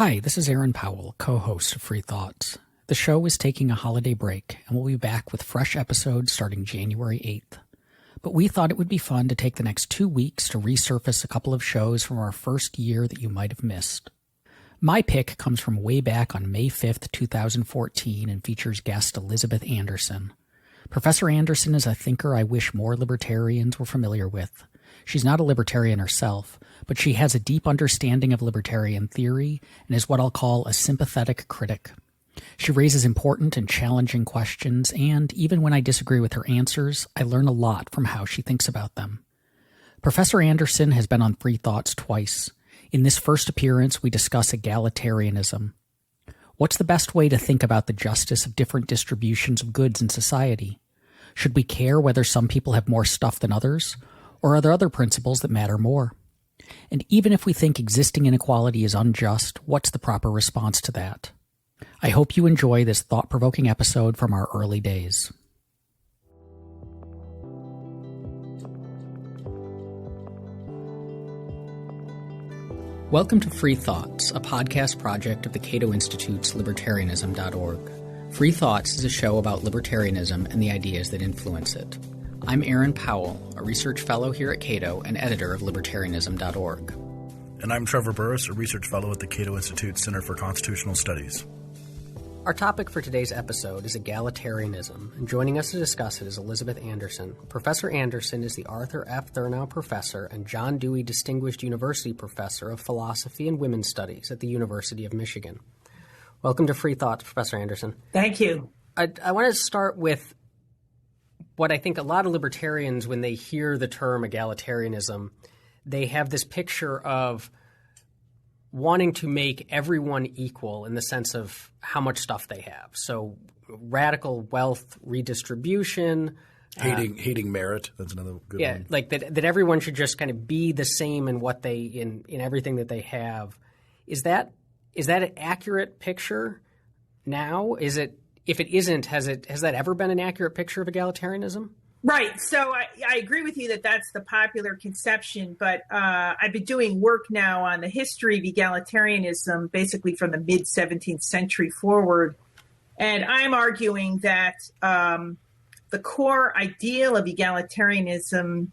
Hi, this is Powell, co-host of Free Thoughts. The show is taking a holiday break, and we'll be back with fresh episodes starting January 8th. But we thought it would be fun to take the next 2 weeks to resurface a couple of shows from our first year that you might have missed. My pick comes from way back on May 5th, 2014, and features guest Elizabeth Anderson. Professor Anderson is a thinker I wish more libertarians were familiar with. She's not a libertarian herself, but she has a deep understanding of libertarian theory and is what I'll call a sympathetic critic. She raises important and challenging questions, and even when I disagree with her answers, I learn a lot from how she thinks about them. Professor Anderson has been on Free Thoughts twice. In this first appearance, we discuss egalitarianism. What's the best way to think about the justice of different distributions of goods in society? Should we care whether some people have more stuff than others? Or are there other principles that matter more? And even if we think existing inequality is unjust, what's the proper response to that? I hope you enjoy this thought-provoking episode from our early days. Welcome to Free Thoughts, a podcast project of the Cato Institute's libertarianism.org. Free Thoughts is a show about libertarianism and the ideas that influence it. I'm Powell, a research fellow here at Cato and editor of libertarianism.org. And I'm Trevor Burrus, a research fellow at the Cato Institute Center for Constitutional Studies. Our topic for today's episode is egalitarianism, and joining us to discuss it is Elizabeth Anderson. Professor Anderson is the Arthur F. Thurnow Professor and John Dewey Distinguished University Professor of Philosophy and Women's Studies at the University of Michigan. Welcome to Free Thoughts, Professor Anderson. Thank you. I want to start with what I think a lot of libertarians, when they hear the term egalitarianism, they have this picture of wanting to make everyone equal in the sense of how much stuff they have. So radical wealth redistribution. Hating merit. That's another good one. Yeah, like that everyone should just kind of be the same in what they in everything that they have. Is that an accurate picture now? Is it? If it isn't, has that ever been an accurate picture of egalitarianism? Right. So I agree with you that that's the popular conception, but I've been doing work now on the history of egalitarianism, basically from the mid-17th century forward. And I'm arguing that the core ideal of egalitarianism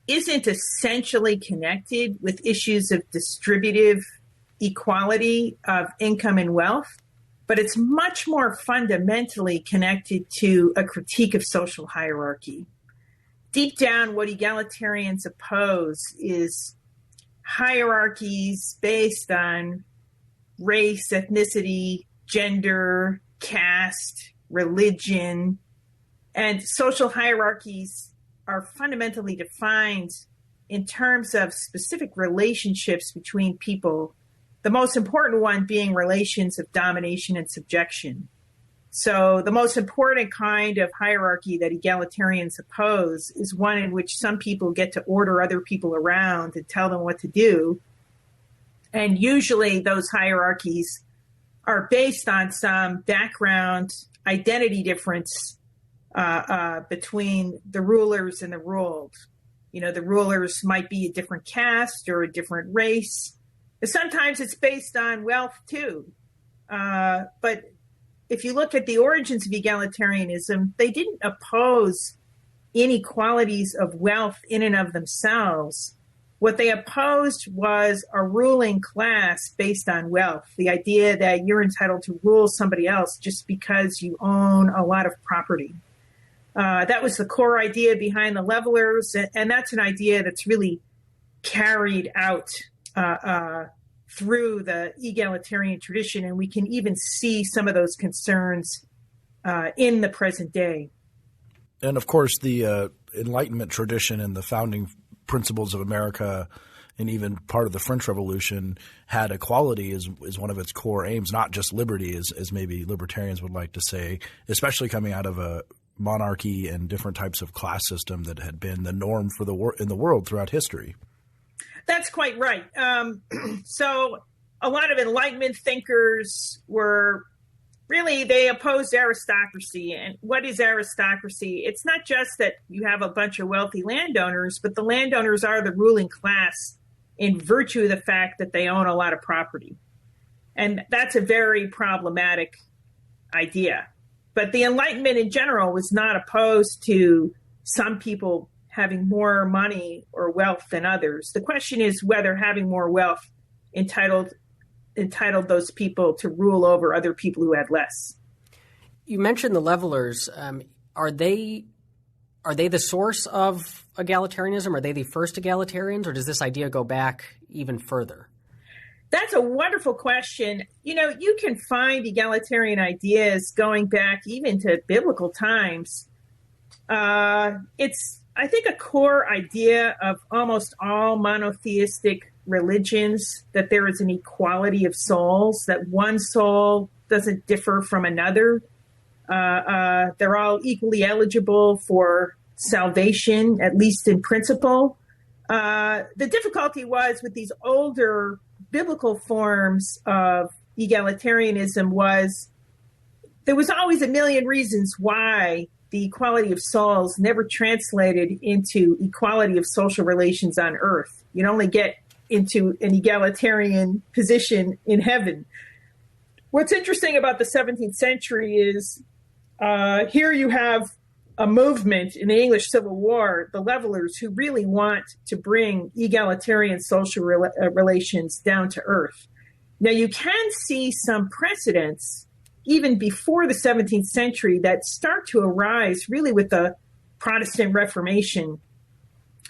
isn't essentially connected with issues of distributive equality of income and wealth, but it's much more fundamentally connected to a critique of social hierarchy. Deep down, what egalitarians oppose is hierarchies based on race, ethnicity, gender, caste, religion, and social hierarchies are fundamentally defined in terms of specific relationships between people, the most important one being relations of domination and subjection. So the most important kind of hierarchy that egalitarians oppose is one in which some people get to order other people around and tell them what to do. And usually those hierarchies are based on some background identity difference between the rulers and the ruled. You know, the rulers might be a different caste or a different race. Sometimes it's based on wealth, too. But if you look at the origins of egalitarianism, they didn't oppose inequalities of wealth in and of themselves. What they opposed was a ruling class based on wealth, the idea that you're entitled to rule somebody else just because you own a lot of property. That was the core idea behind the levelers, and that's an idea that's really carried out through the egalitarian tradition, and we can even see some of those concerns in the present day. And of course, the Enlightenment tradition and the founding principles of America, and even part of the French Revolution, had equality as one of its core aims, not just liberty, as maybe libertarians would like to say, especially coming out of a monarchy and different types of class system that had been the norm for in the world throughout history. That's quite right. So a lot of Enlightenment thinkers they opposed aristocracy. And what is aristocracy? It's not just that you have a bunch of wealthy landowners, but the landowners are the ruling class in virtue of the fact that they own a lot of property. And that's a very problematic idea. But the Enlightenment in general was not opposed to some people having more money or wealth than others. The question is whether having more wealth entitled those people to rule over other people who had less. You mentioned the levelers. Are they the source of egalitarianism? Are they the first egalitarians, or does this idea go back even further? That's a wonderful question. You can find egalitarian ideas going back even to biblical times. It's, I think, a core idea of almost all monotheistic religions, that there is an equality of souls, that one soul doesn't differ from another. They're all equally eligible for salvation, at least in principle. The difficulty was with these older biblical forms of egalitarianism was there was always a million reasons why the equality of souls never translated into equality of social relations on earth. You'd only get into an egalitarian position in heaven. What's interesting about the 17th century is here you have a movement in the English Civil War, the Levelers, who really want to bring egalitarian social relations down to earth. Now, you can see some precedents even before the 17th century that start to arise really with the Protestant Reformation.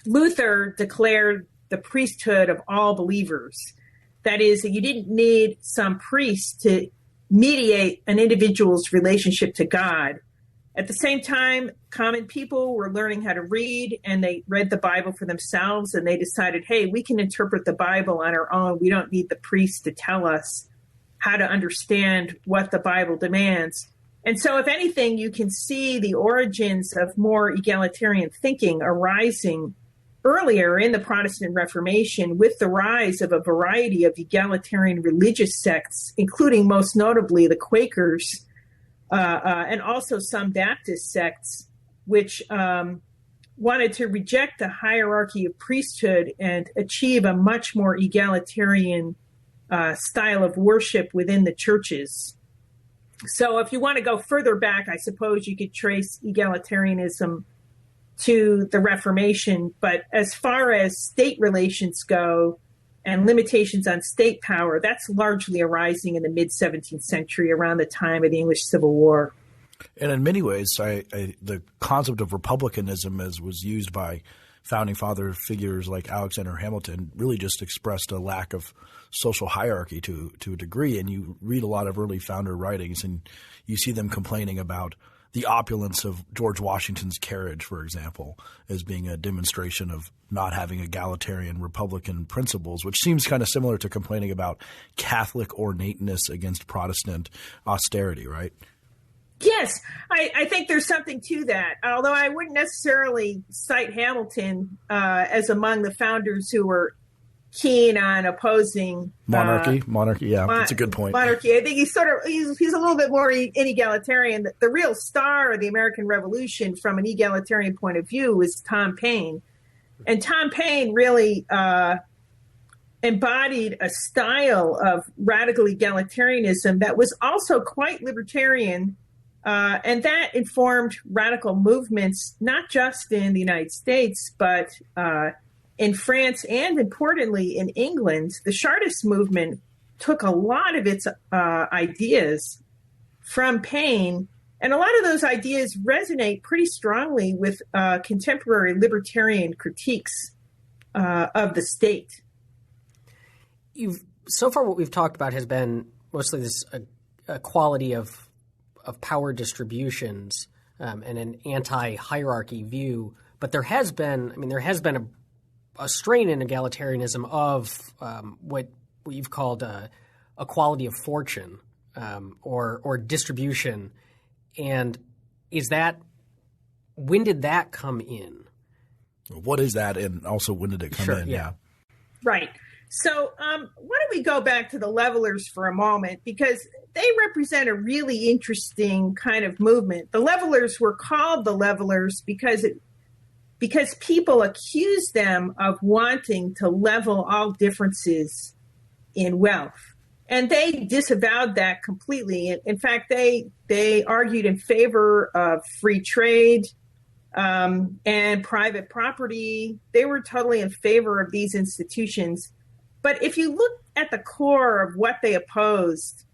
Luther declared the priesthood of all believers. That is, you didn't need some priest to mediate an individual's relationship to God. At the same time, common people were learning how to read, and they read the Bible for themselves, and they decided, hey, we can interpret the Bible on our own. We don't need the priest to tell us how to understand what the Bible demands. And so, if anything, you can see the origins of more egalitarian thinking arising earlier in the Protestant Reformation with the rise of a variety of egalitarian religious sects, including most notably the Quakers, and also some Baptist sects, which wanted to reject the hierarchy of priesthood and achieve a much more egalitarian style of worship within the churches. So if you want to go further back, I suppose you could trace egalitarianism to the Reformation. But as far as state relations go and limitations on state power, that's largely arising in the mid-17th century around the time of the English Civil War. And in many ways, the concept of republicanism, as was used by founding father figures like Alexander Hamilton, really just expressed a lack of social hierarchy to a degree. And you read a lot of early founder writings, and you see them complaining about the opulence of George Washington's carriage, for example, as being a demonstration of not having egalitarian Republican principles, which seems kind of similar to complaining about Catholic ornateness against Protestant austerity, right? Yes, I think there's something to that, although I wouldn't necessarily cite Hamilton as among the founders who were keen on opposing monarchy. Yeah, that's a good point. Monarchy. I think he's a little bit more inegalitarian. The real star of the American Revolution from an egalitarian point of view was Tom Paine. And Tom Paine really embodied a style of radical egalitarianism that was also quite libertarian, and that informed radical movements, not just in the United States, but in France and, importantly, in England. The Chartist movement took a lot of its ideas from Paine, and a lot of those ideas resonate pretty strongly with contemporary libertarian critiques of the state. So far what we've talked about has been mostly this quality of power distributions and an anti-hierarchy view, but there has been a strain in egalitarianism of what you've called equality of fortune or distribution. And when did that come in? What is that, and also when did it come in? Yeah. Right. So why don't we go back to the Levelers for a moment, because they represent a really interesting kind of movement. The Levelers were called the Levelers because people accused them of wanting to level all differences in wealth. And they disavowed that completely. In fact, they argued in favor of free trade and private property. They were totally in favor of these institutions. But if you look at the core of what they opposed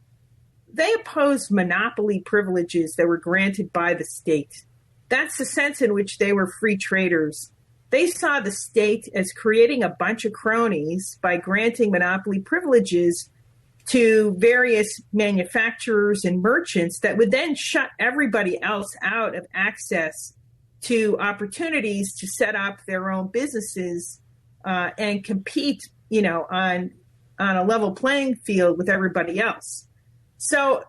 monopoly privileges that were granted by the state. That's the sense in which they were free traders. They saw the state as creating a bunch of cronies by granting monopoly privileges to various manufacturers and merchants that would then shut everybody else out of access to opportunities to set up their own businesses and compete, on a level playing field with everybody else. So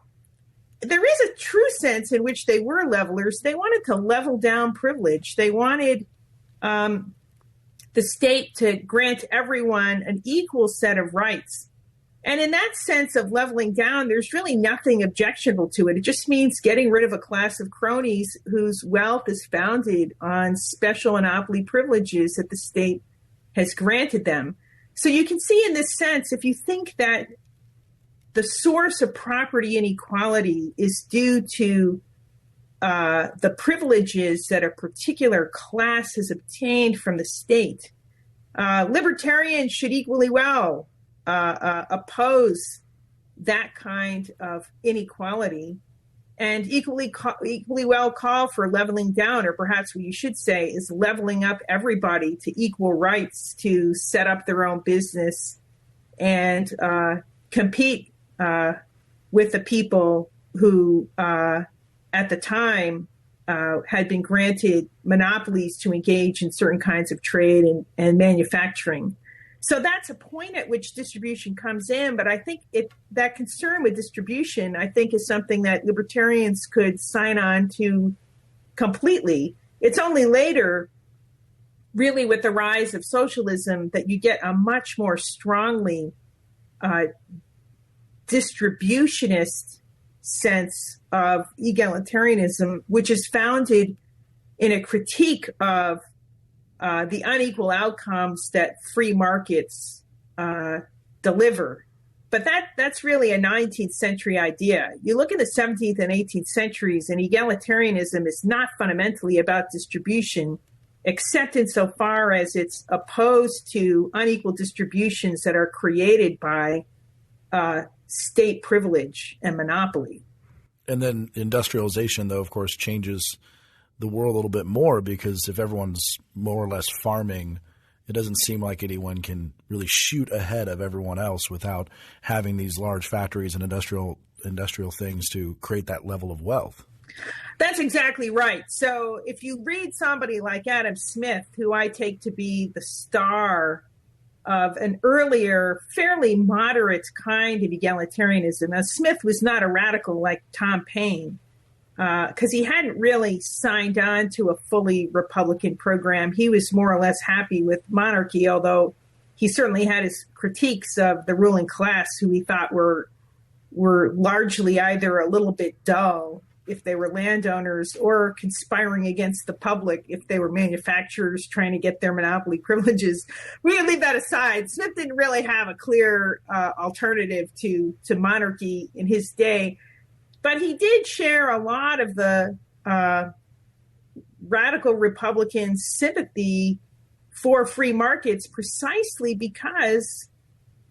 there is a true sense in which they were levelers. They wanted to level down privilege. They wanted the state to grant everyone an equal set of rights. And in that sense of leveling down, there's really nothing objectionable to it. It just means getting rid of a class of cronies whose wealth is founded on special monopoly privileges that the state has granted them. So you can see in this sense, if you think that the source of property inequality is due to the privileges that a particular class has obtained from the state, libertarians should equally well oppose that kind of inequality and equally well call for leveling down, or perhaps what you should say is leveling up everybody to equal rights to set up their own business and compete with the people who at the time had been granted monopolies to engage in certain kinds of trade and manufacturing. So that's a point at which distribution comes in. But I think that concern with distribution, I think, is something that libertarians could sign on to completely. It's only later, really with the rise of socialism, that you get a much more strongly distributionist sense of egalitarianism, which is founded in a critique of the unequal outcomes that free markets deliver. But that's really a 19th century idea. You look in the 17th and 18th centuries, and egalitarianism is not fundamentally about distribution, except insofar as it's opposed to unequal distributions that are created by state privilege and monopoly. And then industrialization, though, of course, changes the world a little bit more, because if everyone's more or less farming, it doesn't seem like anyone can really shoot ahead of everyone else without having these large factories and industrial things to create that level of wealth. That's exactly right. So if you read somebody like Adam Smith, who I take to be the star of an earlier, fairly moderate kind of egalitarianism. Now, Smith was not a radical like Tom Paine, because he hadn't really signed on to a fully Republican program. He was more or less happy with monarchy, although he certainly had his critiques of the ruling class, who he thought were largely either a little bit dull if they were landowners, or conspiring against the public if they were manufacturers trying to get their monopoly privileges. We can leave that aside. Smith didn't really have a clear alternative to monarchy in his day, but he did share a lot of the radical Republican sympathy for free markets, precisely because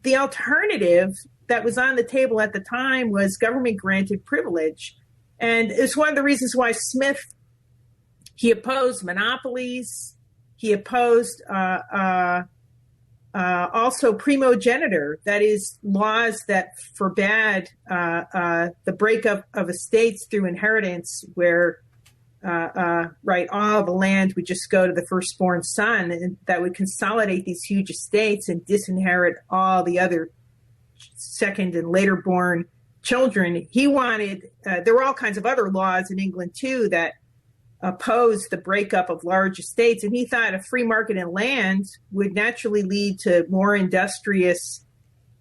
the alternative that was on the table at the time was government-granted privilege. And it's one of the reasons why Smith, he opposed monopolies. He opposed also primogeniture, that is, laws that forbade the breakup of estates through inheritance, where all the land would just go to the firstborn son, and that would consolidate these huge estates and disinherit all the other second and later born children. He wanted, there were all kinds of other laws in England too that opposed the breakup of large estates. And he thought a free market in land would naturally lead to more industrious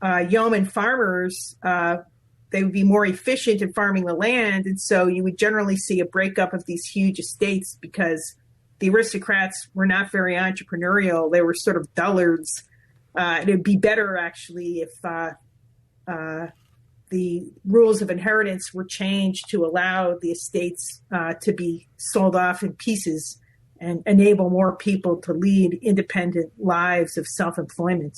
yeoman farmers. They would be more efficient in farming the land. And so you would generally see a breakup of these huge estates, because the aristocrats were not very entrepreneurial. They were sort of dullards. It would be better, actually, if the rules of inheritance were changed to allow the estates to be sold off in pieces and enable more people to lead independent lives of self-employment.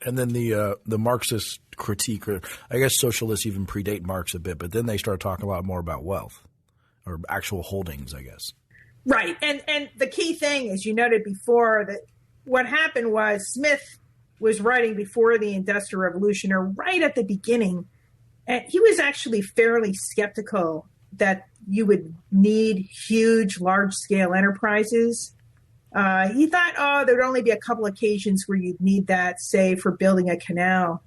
And then the Marxist critique, or I guess socialists even predate Marx a bit, but then they start talking a lot more about wealth or actual holdings, I guess. Right. And the key thing, as you noted before, that what happened was Smith was writing before the Industrial Revolution, or right at the beginning, and he was actually fairly skeptical that you would need huge, large-scale enterprises. He thought, there would only be a couple occasions where you'd need that, say, for building a canal.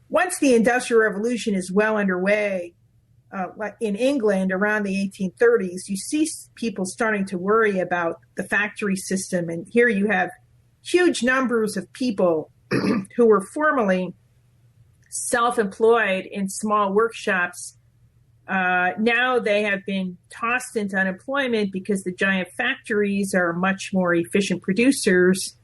Once the Industrial Revolution is well underway, like in England around the 1830s, you see people starting to worry about the factory system. And here you have huge numbers of people who were formerly self-employed in small workshops. Now they have been tossed into unemployment because the giant factories are much more efficient producers.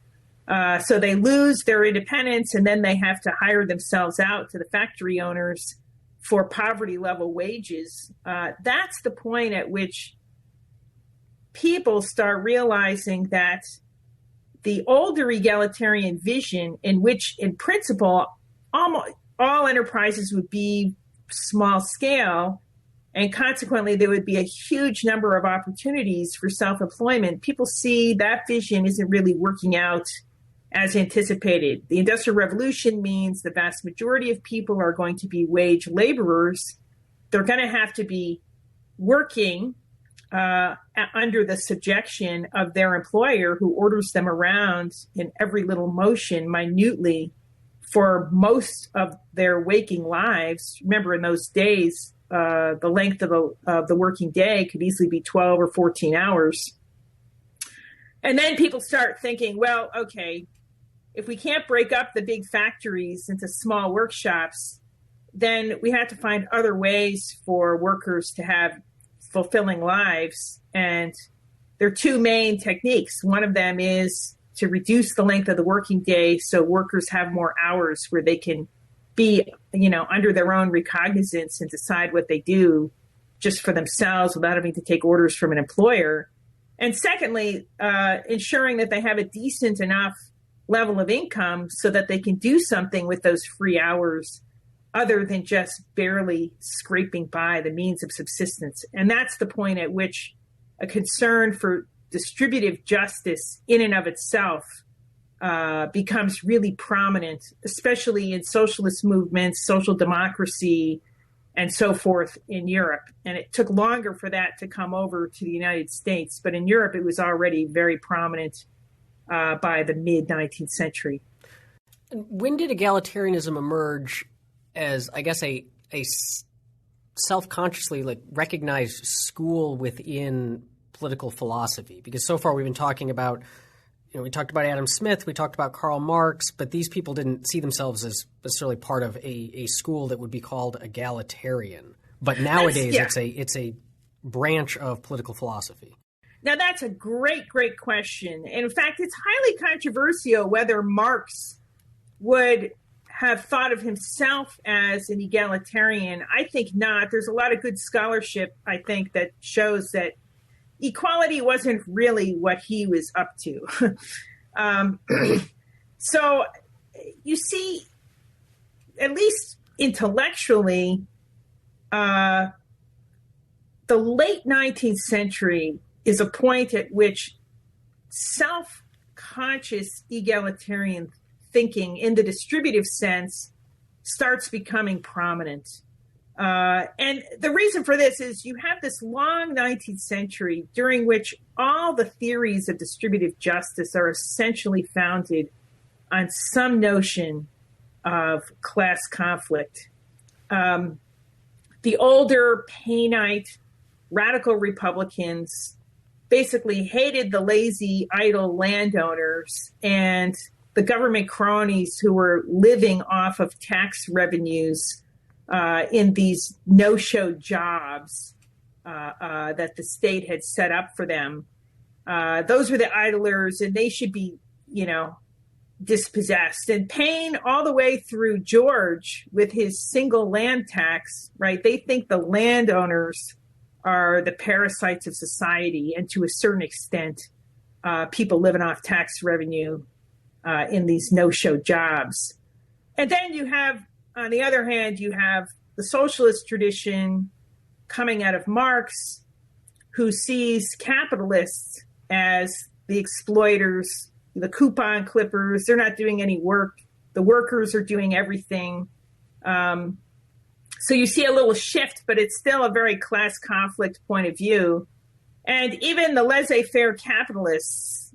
So they lose their independence, and then they have to hire themselves out to the factory owners for poverty level wages. That's the point at which people start realizing that the older egalitarian vision, in which in principle almost all enterprises would be small scale, and consequently there would be a huge number of opportunities for self-employment, people see that vision isn't really working out as anticipated. The Industrial Revolution means the vast majority of people are going to be wage laborers. They're going to have to be working under the subjection of their employer, who orders them around in every little motion minutely for most of their waking lives. Remember, in those days, the length of the working day could easily be 12 or 14 hours. And then people start thinking, well, okay, if we can't break up the big factories into small workshops, then we have to find other ways for workers to have fulfilling lives. And there are two main techniques. One of them is to reduce the length of the working day so workers have more hours where they can be, under their own recognizance and decide what they do just for themselves without having to take orders from an employer. And secondly, ensuring that they have a decent enough level of income so that they can do something with those free hours other than just barely scraping by the means of subsistence. And that's the point at which a concern for distributive justice in and of itself becomes really prominent, especially in socialist movements, social democracy, and so forth in Europe. And it took longer for that to come over to the United States, but in Europe it was already very prominent by the mid-19th century. When did egalitarianism emerge as, I guess, a self-consciously recognized school within political philosophy? Because so far we've been talking about, we talked about Adam Smith, we talked about Karl Marx, but these people didn't see themselves as necessarily part of a school that would be called egalitarian. But nowadays it's a branch of political philosophy. Now, that's a great, great question. And in fact, it's highly controversial whether Marx would have thought of himself as an egalitarian. I think not. There's a lot of good scholarship, I think, that shows that equality wasn't really what he was up to. So you see, at least intellectually, the late 19th century is a point at which self-conscious egalitarian thinking in the distributive sense starts becoming prominent. And the reason for this is you have this long 19th century during which all the theories of distributive justice are essentially founded on some notion of class conflict. The older Painite radical Republicans basically hated the lazy, idle landowners and the government cronies who were living off of tax revenues in these no-show jobs that the state had set up for them. Those were the idlers, and they should be, dispossessed. And Paine, all the way through George with his single land tax, right? They think the landowners are the parasites of society, and to a certain extent, people living off tax revenue in these no-show jobs. And then you have, on the other hand, you have the socialist tradition coming out of Marx, who sees capitalists as the exploiters, the coupon clippers. They're not doing any work. The workers are doing everything. So you see a little shift, but it's still a very class conflict point of view. And even the laissez-faire capitalists,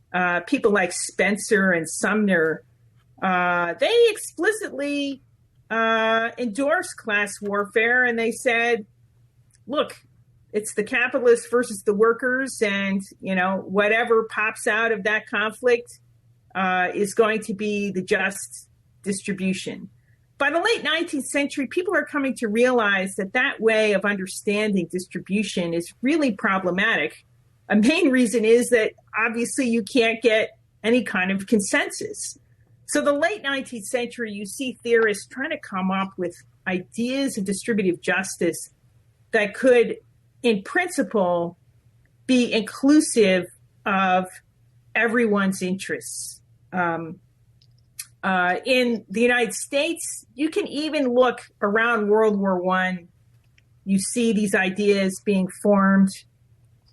people like Spencer and Sumner, they explicitly endorsed class warfare, and they said, look, it's the capitalists versus the workers, and whatever pops out of that conflict is going to be the just distribution. By the late 19th century, people are coming to realize that that way of understanding distribution is really problematic. A main reason is that obviously you can't get any kind of consensus. So the late 19th century, you see theorists trying to come up with ideas of distributive justice that could, in principle, be inclusive of everyone's interests. In the United States, you can even look around World War I. You see these ideas being formed.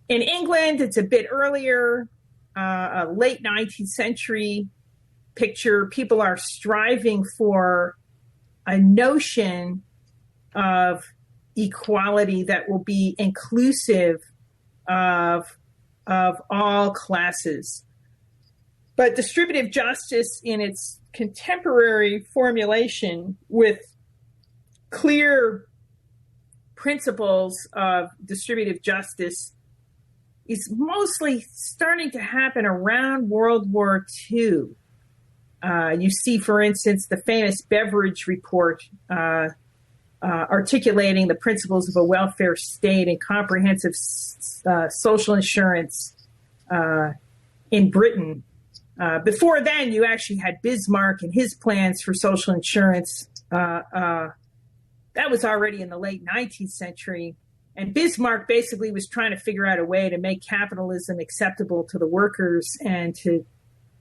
In England, it's a bit earlier, a late 19th century picture. People are striving for a notion of equality that will be inclusive of all classes. But distributive justice in its contemporary formulation, with clear principles of distributive justice, is mostly starting to happen around World War II. You see, for instance, the famous Beveridge report articulating the principles of a welfare state and comprehensive social insurance in Britain. Before then, you actually had Bismarck and his plans for social insurance. That was already in the late 19th century. And Bismarck basically was trying to figure out a way to make capitalism acceptable to the workers and to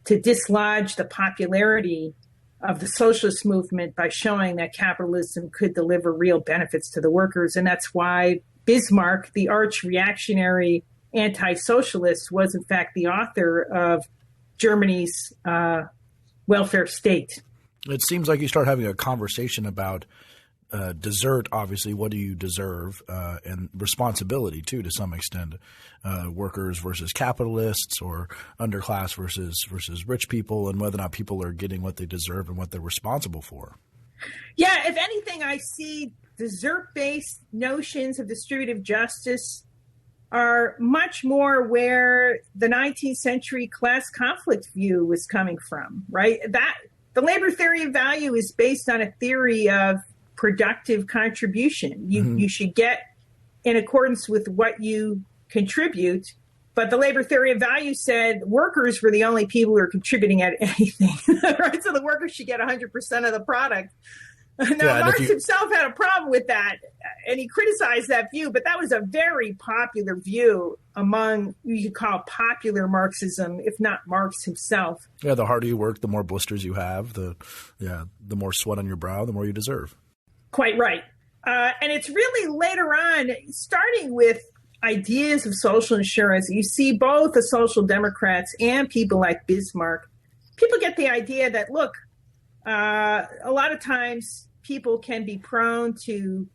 dislodge the popularity of the socialist movement by showing that capitalism could deliver real benefits to the workers. And that's why Bismarck, the arch-reactionary anti-socialist, was in fact the author of Germany's welfare state. It seems like you start having a conversation about desert, obviously, what do you deserve, and responsibility, too, to some extent, workers versus capitalists, or underclass versus rich people, and whether or not people are getting what they deserve and what they're responsible for. Yeah, if anything, I see desert-based notions of distributive justice are much more where the 19th century class conflict view was coming from, right? That the labor theory of value is based on a theory of productive contribution. You should get in accordance with what you contribute. But the labor theory of value said workers were the only people who are contributing at anything, right? So the workers should get 100% of the product. Now, Marx himself had a problem with that, and he criticized that view, but that was a very popular view among, you could call popular Marxism, if not Marx himself. Yeah, the harder you work, the more blisters you have, the more sweat on your brow, the more you deserve. Quite right. And it's really later on, starting with ideas of social insurance, you see both the social democrats and people like Bismarck. People get the idea that, look, a lot of times people can be prone to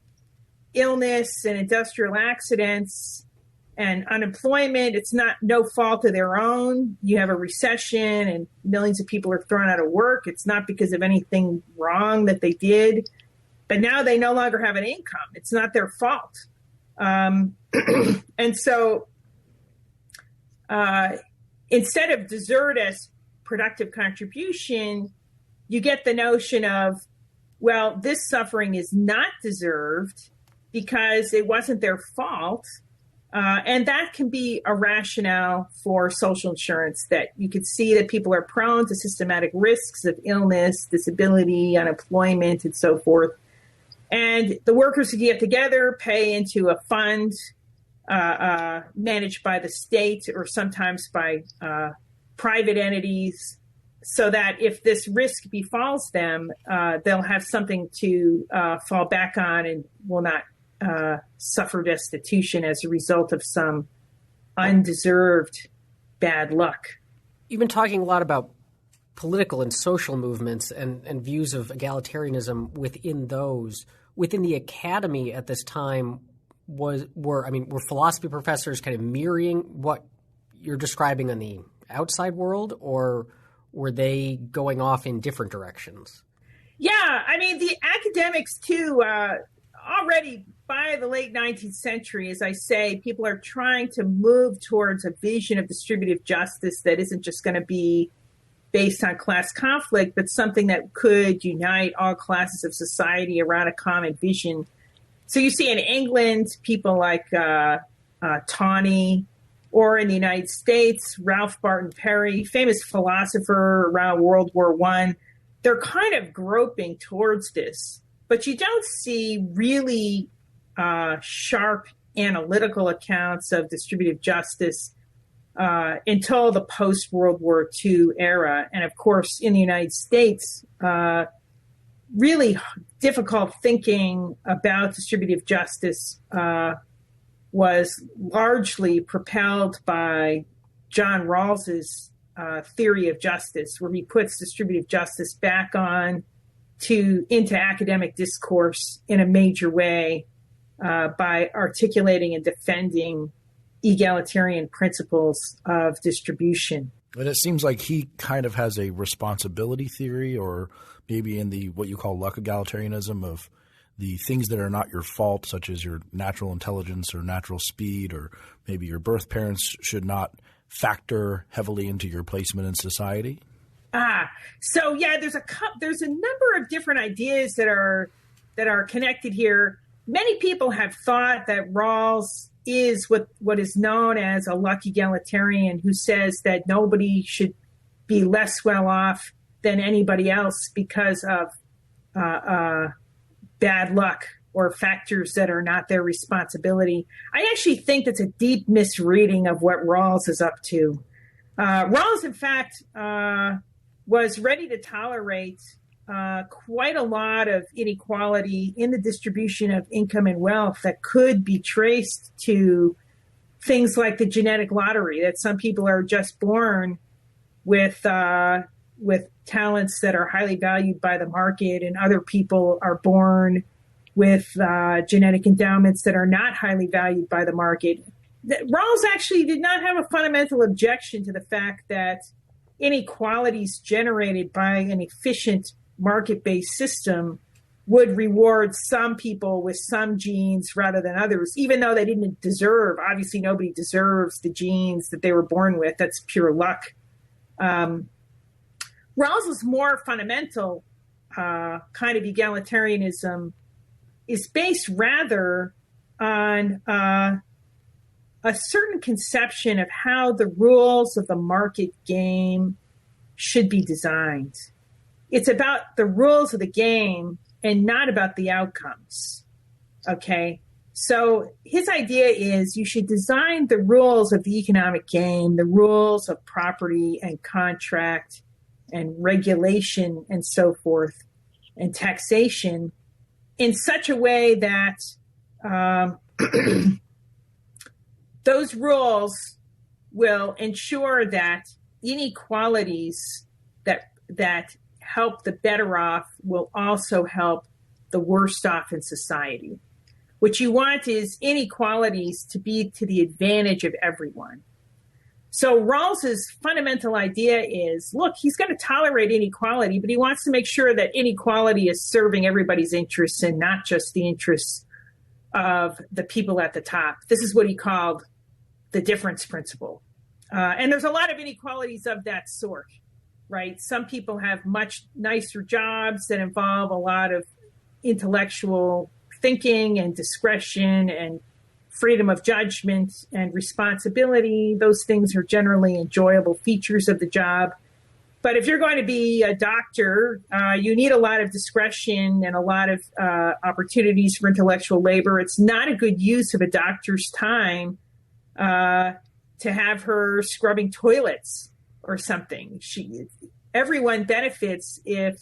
illness and industrial accidents and unemployment. It's not no fault of their own. You have a recession and millions of people are thrown out of work. It's not because of anything wrong that they did, but now they no longer have an income. It's not their fault. And so instead of desert as productive contribution, you get the notion of, well, this suffering is not deserved because it wasn't their fault. And that can be a rationale for social insurance, that you can see that people are prone to systematic risks of illness, disability, unemployment, and so forth. And the workers who get together pay into a fund managed by the state or sometimes by private entities, so that if this risk befalls them, they'll have something to fall back on and will not suffer destitution as a result of some undeserved bad luck. You've been talking a lot about political and social movements and views of egalitarianism within those. Within the academy at this time, were philosophy professors kind of mirroring what you're describing in the outside world, or were they going off in different directions? Yeah, I mean, the academics too, already by the late 19th century, as I say, people are trying to move towards a vision of distributive justice that isn't just going to be based on class conflict, but something that could unite all classes of society around a common vision. So you see in England, people like Tawney, or in the United States, Ralph Barton Perry, famous philosopher around World War I, they're kind of groping towards this. But you don't see really sharp analytical accounts of distributive justice until the post-World War II era. And of course, in the United States, really difficult thinking about distributive justice was largely propelled by John Rawls's theory of justice, where he puts distributive justice back on into academic discourse in a major way by articulating and defending egalitarian principles of distribution. And it seems like he kind of has a responsibility theory, or maybe in the what you call luck egalitarianism, of the things that are not your fault, such as your natural intelligence or natural speed, or maybe your birth parents, should not factor heavily into your placement in society. So yeah, there's a number of different ideas that are connected here. Many people have thought that Rawls is what is known as a luck egalitarian, who says that nobody should be less well off than anybody else because of bad luck or factors that are not their responsibility. I actually think that's a deep misreading of what Rawls is up to. Rawls, in fact, was ready to tolerate quite a lot of inequality in the distribution of income and wealth that could be traced to things like the genetic lottery, that some people are just born with talents that are highly valued by the market, and other people are born with genetic endowments that are not highly valued by the market. Rawls actually did not have a fundamental objection to the fact that inequalities generated by an efficient market-based system would reward some people with some genes rather than others, even though they didn't deserve. Obviously, nobody deserves the genes that they were born with. That's pure luck. Rawls' more fundamental kind of egalitarianism is based rather on a certain conception of how the rules of the market game should be designed. It's about the rules of the game and not about the outcomes. Okay? So his idea is you should design the rules of the economic game, the rules of property and contract and regulation and so forth, and taxation, in such a way that those rules will ensure that inequalities that help the better off will also help the worst off in society. What you want is inequalities to be to the advantage of everyone. So Rawls's fundamental idea is, look, he's going to tolerate inequality, but he wants to make sure that inequality is serving everybody's interests and not just the interests of the people at the top. This is what he called the difference principle. And there's a lot of inequalities of that sort, right? Some people have much nicer jobs that involve a lot of intellectual thinking and discretion and freedom of judgment and responsibility. Those things are generally enjoyable features of the job. But if you're going to be a doctor, you need a lot of discretion and a lot of opportunities for intellectual labor. It's not a good use of a doctor's time to have her scrubbing toilets or something. Everyone benefits if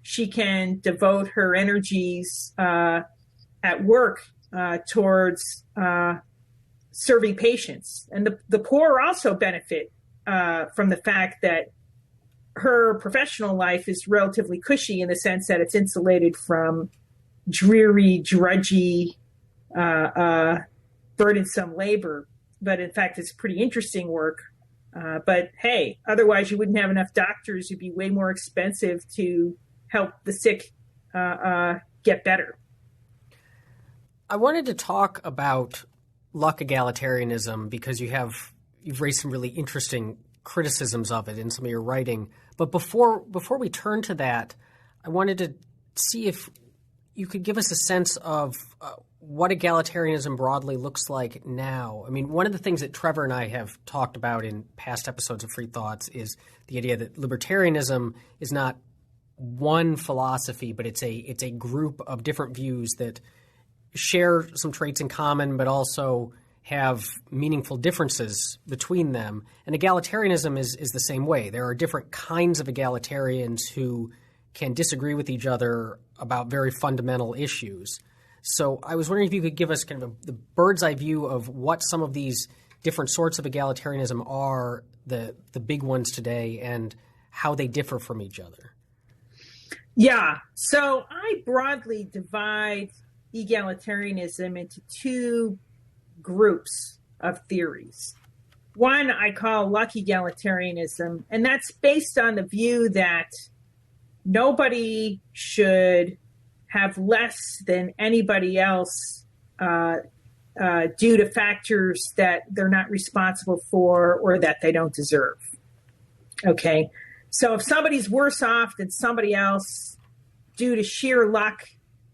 she can devote her energies at work towards serving patients. And the poor also benefit from the fact that her professional life is relatively cushy in the sense that it's insulated from dreary, drudgy, burdensome labor. But in fact, it's pretty interesting work. But hey, otherwise you wouldn't have enough doctors. It'd be way more expensive to help the sick get better. I wanted to talk about luck egalitarianism because you've raised some really interesting criticisms of it in some of your writing. But before we turn to that, I wanted to see if you could give us a sense of what egalitarianism broadly looks like now. I mean, one of the things that Trevor and I have talked about in past episodes of Free Thoughts is the idea that libertarianism is not one philosophy, but it's a group of different views that share some traits in common, but also have meaningful differences between them. And egalitarianism is the same way. There are different kinds of egalitarians who can disagree with each other about very fundamental issues. So I was wondering if you could give us kind of the bird's eye view of what some of these different sorts of egalitarianism are, the big ones today, and how they differ from each other. Yeah. So I broadly divide egalitarianism into two groups of theories. One I call luck egalitarianism, and that's based on the view that nobody should have less than anybody else due to factors that they're not responsible for or that they don't deserve. Okay, so if somebody's worse off than somebody else due to sheer luck,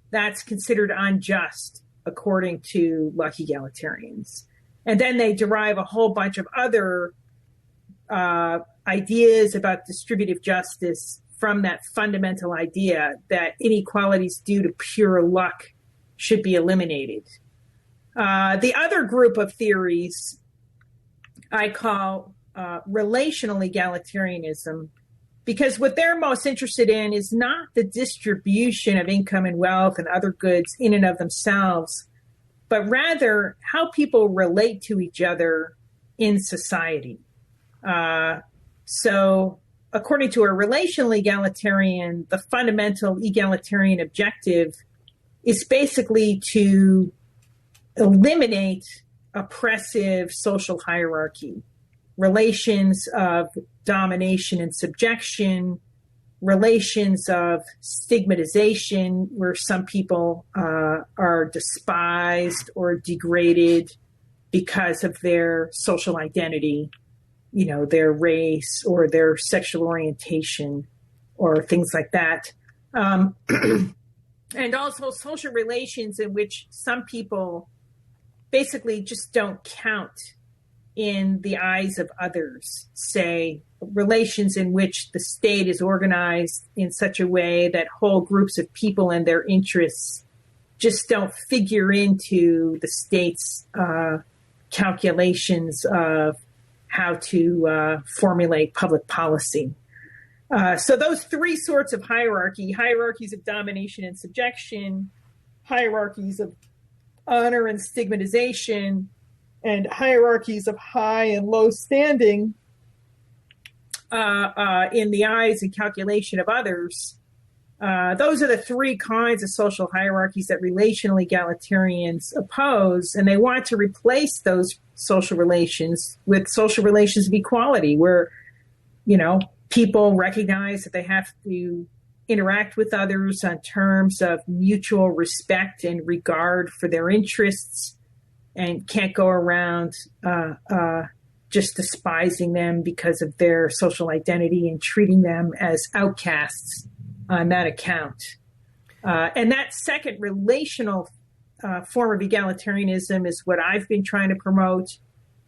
that's considered unjust according to luck egalitarians. And then they derive a whole bunch of other ideas about distributive justice from that fundamental idea that inequalities due to pure luck should be eliminated. The other group of theories I call relational egalitarianism, because what they're most interested in is not the distribution of income and wealth and other goods in and of themselves, but rather how people relate to each other in society. So according to a relational egalitarian, the fundamental egalitarian objective is basically to eliminate oppressive social hierarchy, relations of domination and subjection, relations of stigmatization, where some people are despised or degraded because of their social identity, you know, their race or their sexual orientation or things like that. And also social relations in which some people basically just don't count in the eyes of others, say relations in which the state is organized in such a way that whole groups of people and their interests just don't figure into the state's calculations of how to formulate public policy. So those three sorts of hierarchies of domination and subjection, hierarchies of honor and stigmatization, and hierarchies of high and low standing in the eyes and calculation of others. Those are the three kinds of social hierarchies that relational egalitarians oppose, and they want to replace those social relations with social relations of equality, where, you know, people recognize that they have to interact with others on terms of mutual respect and regard for their interests, and can't go around just despising them because of their social identity and treating them as outcasts on that account. And that second relational form of egalitarianism is what I've been trying to promote.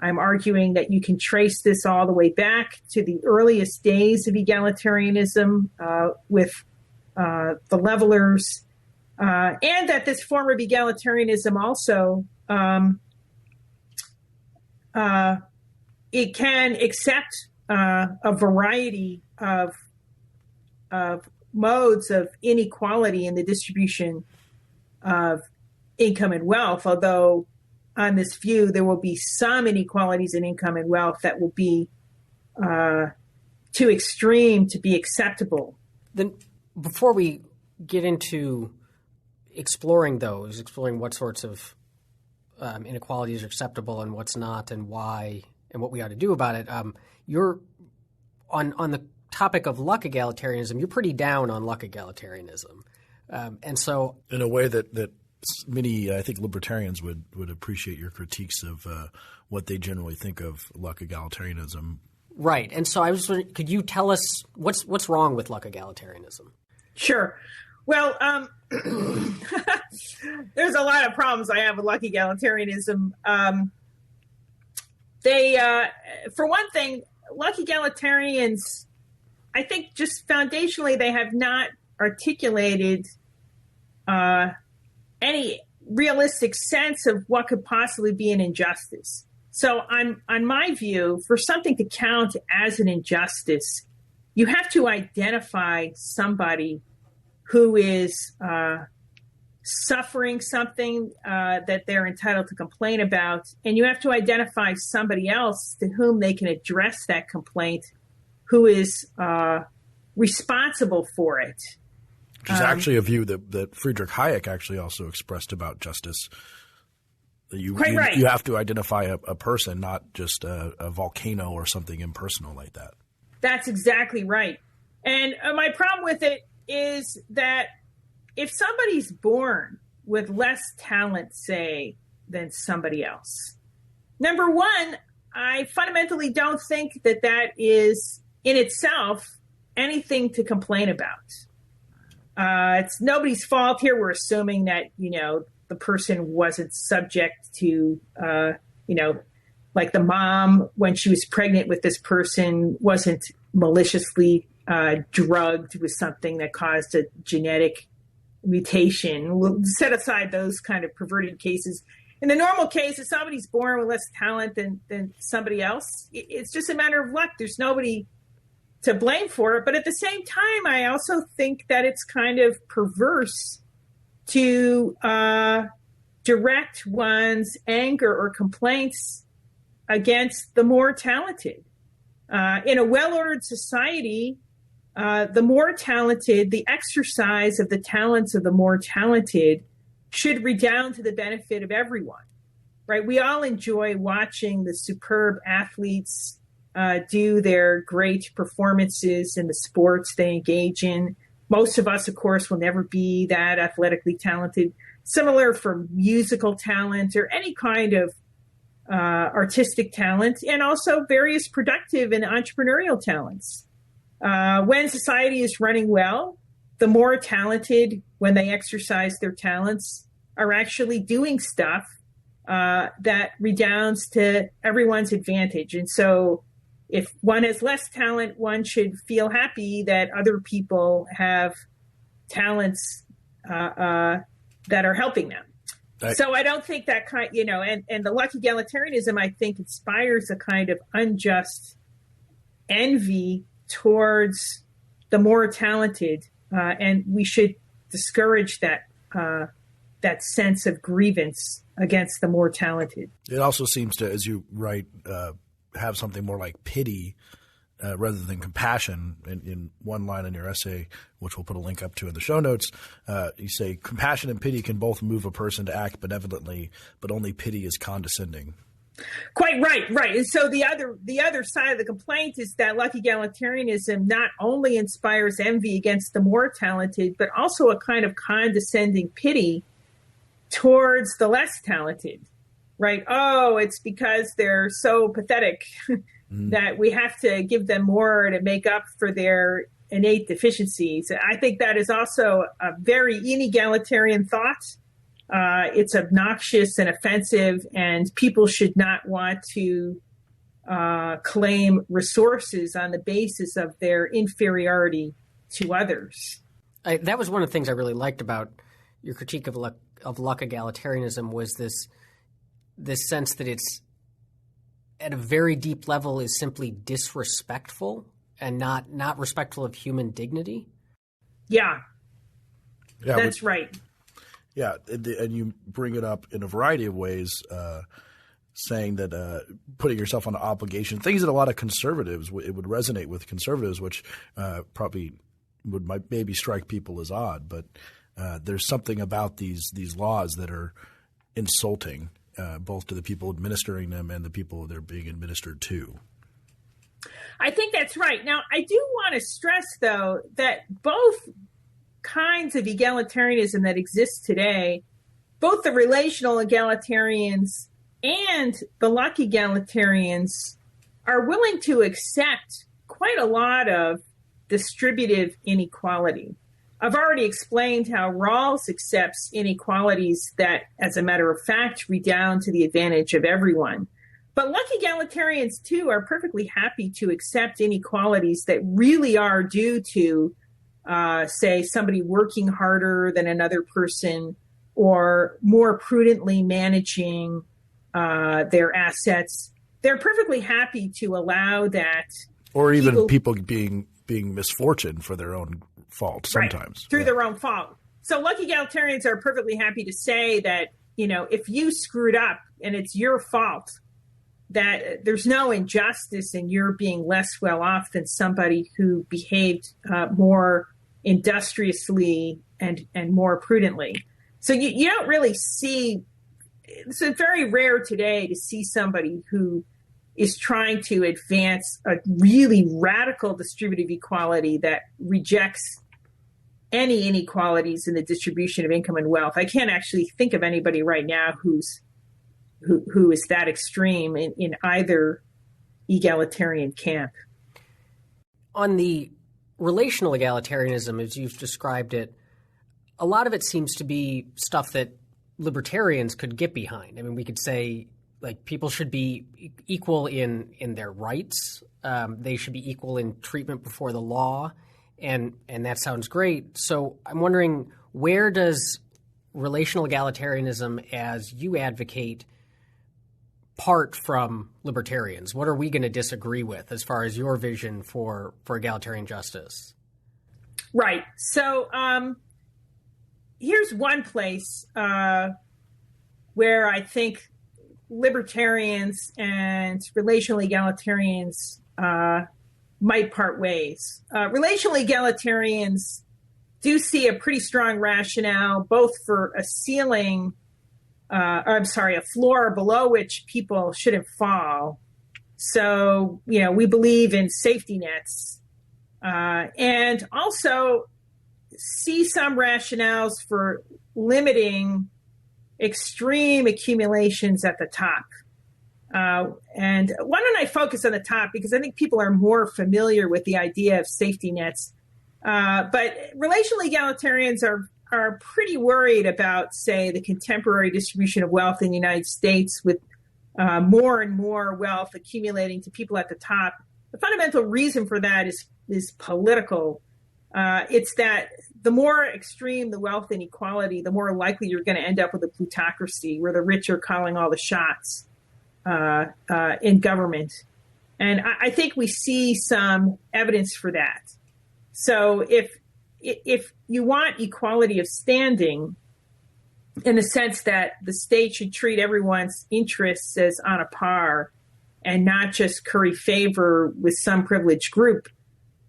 I'm arguing that you can trace this all the way back to the earliest days of egalitarianism with the levelers, and that this form of egalitarianism also it can accept a variety of modes of inequality in the distribution of income and wealth, although on this view, there will be some inequalities in income and wealth that will be too extreme to be acceptable. Then before we get into exploring what sorts of inequalities are acceptable and what's not and why and what we ought to do about it, you're on the topic of luck egalitarianism, you're pretty down on luck egalitarianism. And so in a way that many, I think, libertarians would appreciate your critiques of what they generally think of luck egalitarianism. Right. And so I was wondering, could you tell us what's wrong with luck egalitarianism? Sure. Well, there's a lot of problems I have with luck egalitarianism. For one thing, luck egalitarians, I think just foundationally, they have not articulated any realistic sense of what could possibly be an injustice. So on my view, for something to count as an injustice, you have to identify somebody who is suffering something that they're entitled to complain about, and you have to identify somebody else to whom they can address that complaint who is responsible for it. Which is actually a view that Friedrich Hayek actually also expressed about justice. Right. You have to identify a person, not just a volcano or something impersonal like that. That's exactly right. And my problem with it is that if somebody's born with less talent, say, than somebody else, number one, I fundamentally don't think that is in itself anything to complain about. It's nobody's fault here. We're assuming that, the person wasn't subject to, like the mom, when she was pregnant with this person, wasn't maliciously drugged with something that caused a genetic mutation. We'll set aside those kind of perverted cases. In the normal case, if somebody's born with less talent than somebody else, it's just a matter of luck. There's nobody to blame for it. But at the same time, I also think that it's kind of perverse to direct one's anger or complaints against the more talented. In a well-ordered society, the more talented, the exercise of the talents of the more talented should redound to the benefit of everyone, right? We all enjoy watching the superb athletes do their great performances in the sports they engage in. Most of us, of course, will never be that athletically talented. Similar for musical talent or any kind of artistic talent, and also various productive and entrepreneurial talents. When society is running well, the more talented, when they exercise their talents, are actually doing stuff that redounds to everyone's advantage. And so if one has less talent, one should feel happy that other people have talents that are helping them. So I don't think that kind, and the luck egalitarianism, I think, inspires a kind of unjust envy towards the more talented, and we should discourage that sense of grievance against the more talented. It also seems to, as you write, have something more like pity rather than compassion. In one line in your essay, which we'll put a link up to in the show notes, you say, compassion and pity can both move a person to act benevolently, but only pity is condescending. Quite right. And so the other side of the complaint is that luck egalitarianism not only inspires envy against the more talented, but also a kind of condescending pity towards the less talented, right? Oh, it's because they're so pathetic that we have to give them more to make up for their innate deficiencies. I think that is also a very inegalitarian thought. It's obnoxious and offensive, and people should not want to claim resources on the basis of their inferiority to others. That was one of the things I really liked about your critique of luck egalitarianism, was this sense that it's at a very deep level is simply disrespectful and not respectful of human dignity. Yeah, that's right. Yeah, and you bring it up in a variety of ways, saying that putting yourself on an obligation, things that a lot of conservatives, it would resonate with conservatives, which probably might maybe strike people as odd, but there's something about these laws that are insulting, both to the people administering them and the people they're being administered to. I think that's right. Now, I do want to stress, though, that both kinds of egalitarianism that exist today, both the relational egalitarians and the luck egalitarians, are willing to accept quite a lot of distributive inequality. I've already explained how Rawls accepts inequalities that, as a matter of fact, redound to the advantage of everyone. But luck egalitarians, too, are perfectly happy to accept inequalities that really are due to, say, somebody working harder than another person, or more prudently managing their assets. They're perfectly happy to allow that. Or even people being misfortune for their own fault sometimes. Right, through their own fault. So luck egalitarians are perfectly happy to say that, if you screwed up and it's your fault, that there's no injustice in your being less well off than somebody who behaved more industriously and more prudently. So you don't really see, it's very rare today to see somebody who is trying to advance a really radical distributive equality that rejects any inequalities in the distribution of income and wealth. I can't actually think of anybody right now who is that extreme in either egalitarian camp. On the relational egalitarianism, as you've described it, a lot of it seems to be stuff that libertarians could get behind. I mean, we could say, like, people should be equal in their rights. They should be equal in treatment before the law. And that sounds great. So I'm wondering, where does relational egalitarianism, as you advocate, part from libertarians? What are we going to disagree with as far as your vision for egalitarian justice? Right. So here's one place where I think libertarians and relational egalitarians might part ways. Relational egalitarians do see a pretty strong rationale both for a ceiling, a floor below which people shouldn't fall. So, we believe in safety nets, and also see some rationales for limiting extreme accumulations at the top. And why don't I focus on the top, because I think people are more familiar with the idea of safety nets. But relational egalitarians are pretty worried about, say, the contemporary distribution of wealth in the United States, with more and more wealth accumulating to people at the top. The fundamental reason for that is political. It's that the more extreme the wealth inequality, the more likely you're going to end up with a plutocracy where the rich are calling all the shots in government. And I think we see some evidence for that. So if you want equality of standing, in the sense that the state should treat everyone's interests as on a par and not just curry favor with some privileged group,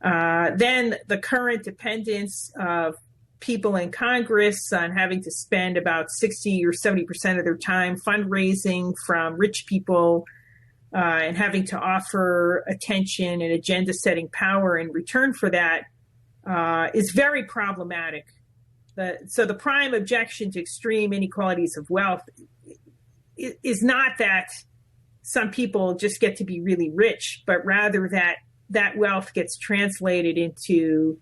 then the current dependence of people in Congress on having to spend about 60 or 70% of their time fundraising from rich people and having to offer attention and agenda-setting power in return for that is very problematic. So the prime objection to extreme inequalities of wealth is not that some people just get to be really rich, but rather that wealth gets translated into